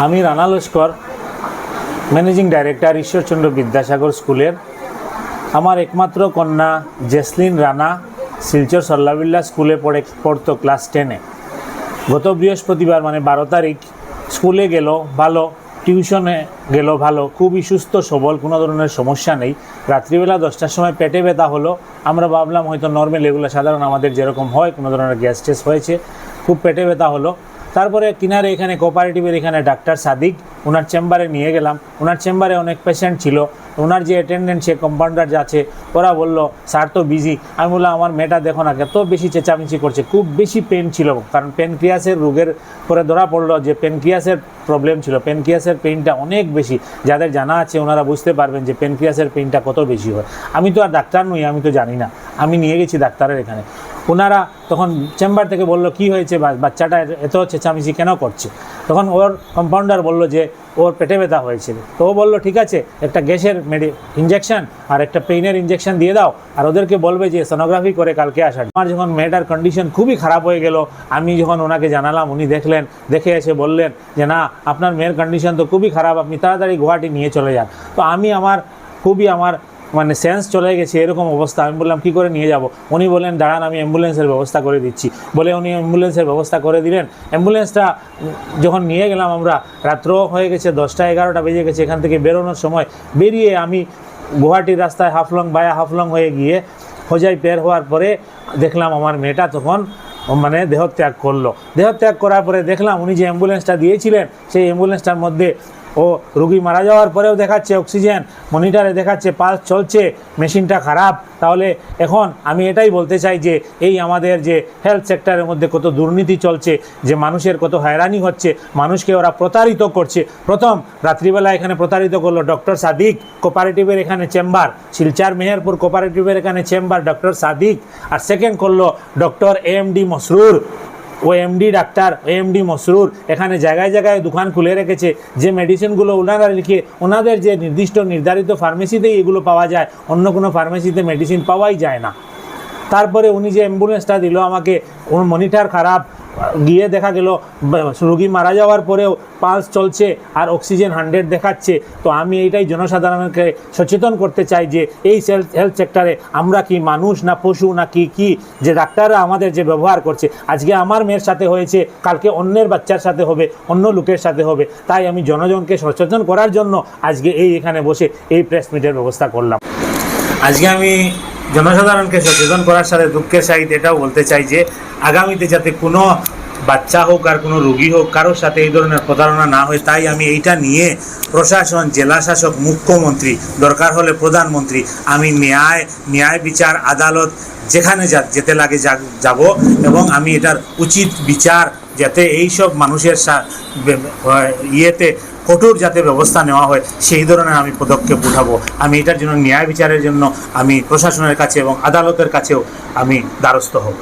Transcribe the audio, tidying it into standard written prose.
আমি Rana Laskar, managing director Ishwarchandra Vidyasagar স্কুলের। আমার একমাত্র কন্যা জেসলিন রানা শিলচর সল্লাবিল্লা স্কুলে পড়তো ক্লাস 10-এ। গত বৃহস্পতিবার মানে 12 তারিখ স্কুলে গেল ভালো, টিউশনে গেল ভালো, খুবই সুস্থ সবল, কোনো ধরনের সমস্যা নেই। রাত্রিবেলা 10টার সময় পেটে ব্যথা হলো। আমরা ভাবলাম হয়তো নর্মাল, এগুলো সাধারণ আমাদের যেরকম হয়, কোনো ধরনের গ্যাস টেস হয়েছে, খুব পেটে ব্যথা হলো। তারপরে কিনারে এখানে কোঅপারেটিভের এখানে ডাক্তার সাদিক, ওনার চেম্বারে নিয়ে গেলাম। ওনার চেম্বারে অনেক পেশেন্ট ছিল। ওনার যে অ্যাটেন্ডেন্ট, সে কম্পাউন্ডার যাচ্ছে, ওরা বললো স্যার তো বিজি। আমি বললাম আমার মেয়েটা দেখো না, এত বেশি চেঁচামেচি করছে, খুব বেশি পেন ছিল, কারণ প্যানক্রিয়াসের রোগের পরে ধরা পড়লো যে প্যানক্রিয়াসের প্রবলেম ছিল। প্যানক্রিয়াসের পেইনটা অনেক বেশি, যাদের জানা আছে ওনারা বুঝতে পারবেন যে প্যানক্রিয়াসের পেইনটা কত বেশি হয়। আমি তো আর ডাক্তার নই, আমি তো জানি না। আমি নিয়ে গেছি ডাক্তারের এখানে। ওনারা তখন চেম্বার থেকে বললো কি হয়েছে, বাচ্চাটা এত চেঁচামেচি কেন করছে? তখন ওর কম্পাউন্ডার বলল যে ওর পেটে ব্যথা হয়েছিল। তো ও বললো ঠিক আছে, একটা গ্যাসের ইঞ্জেকশন আর একটা পেইনের ইঞ্জেকশন দিয়ে দাও, আর ওদেরকে বলবে যে সোনোগ্রাফি করে কালকে আসার। আমার যখন মেয়েটার কন্ডিশন খুবই খারাপ হয়ে গেল, আমি যখন ওনাকে জানালাম, উনি দেখলেন, দেখে এসে বললেন যে না, আপনার মেয়ের কন্ডিশন তো খুবই খারাপ, আপনি তাড়াতাড়ি গুয়াহাটি নিয়ে চলে যান। তো আমি আমার মানে সেন্স চলে গেছে, এরকম অবস্থা। আমি বললাম কী করে নিয়ে যাব? উনি বললেন দাঁড়ান, আমি অ্যাম্বুলেন্সের ব্যবস্থা করে দিচ্ছি। বলে উনি অ্যাম্বুলেন্সের ব্যবস্থা করে দিলেন। অ্যাম্বুলেন্সটা যখন নিয়ে গেলাম আমরা, রাত্র হয়ে গেছে, 10টা-11টা বেজে গেছে। এখান থেকে বেরোনোর সময় বেরিয়ে আমি গুয়াহাটির রাস্তায় হাফলং হয়ে গিয়ে হোজাই পের হওয়ার পরে দেখলাম আমার মেয়েটা তখন মানে দেহত্যাগ করলো। দেহত্যাগ করার পরে দেখলাম উনি যে অ্যাম্বুলেন্সটা দিয়েছিলেন, সেই অ্যাম্বুলেন্সটার মধ্যে ও রুগী মারা যাওয়ার পরেও দেখাচ্ছে অক্সিজেন, মনিটরে দেখাচ্ছে পালস চলছে, মেশিনটা খারাপ। তাহলে এখন আমি এটাই বলতে চাই যে এই আমাদের যে হেলথ সেক্টরের মধ্যে কত দুর্নীতি চলছে, যে মানুষের কত হয়রানি হচ্ছে, মানুষকে ওরা প্রতারিত করছে। প্রথম রাত্রিবেলা এখানে প্রতারিত করলো ডক্টর সাদিক, কোঅপারেটিভের এখানে চেম্বার, শিলচর মেহেরপুর কোঅপারেটিভের এখানে চেম্বার ডক্টর সাদিক। আর সেকেন্ড করলো ডক্টর এমডি মসরুর, ও এমডি ডাক্তার এমডি মসরুর এখানে জায়গায় জায়গায় দোকান খুলে রেখেছে। যে মেডিসিনগুলো ওনারা লিখে, ওনাদের যে নির্ধারিত ফার্মেসিতেই এগুলো পাওয়া যায়, অন্য কোনো ফার্মেসিতে মেডিসিন পাওয়াই যায় না। তারপরে উনি যে অ্যাম্বুলেন্সটা দিল আমাকে, ওর মনিটর খারাপ, গিয়ে দেখা গেল রুগী মারা যাওয়ার পরেও পালস চলছে আর অক্সিজেন 100 দেখাচ্ছে। তো আমি এইটাই জনসাধারণকে সচেতন করতে চাই যে এই হেলথ সেক্টরে আমরা কি মানুষ না পশু না কি যে ডাক্তাররা আমাদের যে ব্যবহার করছে, আজকে আমার মেয়ের সাথে হয়েছে, কালকে অন্যের বাচ্চার সাথে হবে, অন্য লোকের সাথে হবে। তাই আমি জনজনকে সচেতন করার জন্য আজকে এখানে বসে এই প্রেস মিটের ব্যবস্থা করলাম। আজকে আমি জনসাধারণকে সচেতন করার সাথে দুঃখের সহিত এটাও বলতে চাই যে আগামীতে যাতে কোনো বাচ্চা হোক আর কোনো রোগী হোক, কারোর সাথে এই ধরনের প্রতারণা না হয়, তাই আমি এইটা নিয়ে প্রশাসন, জেলা শাসক, মুখ্যমন্ত্রী, দরকার হলে প্রধানমন্ত্রী, আমি ন্যায় বিচার আদালত যেখানে যেতে লাগে যাব, এবং আমি এটার উচিত বিচার যাতে এইসব মানুষের কঠোর যাতে ব্যবস্থা নেওয়া হয়, সেই ধরনের আমি পদক্ষেপ উঠাবো। আমি এটার জন্য ন্যায় বিচারের জন্য আমি প্রশাসনের কাছে এবং আদালতের কাছেও আমি দ্বারস্থ হব।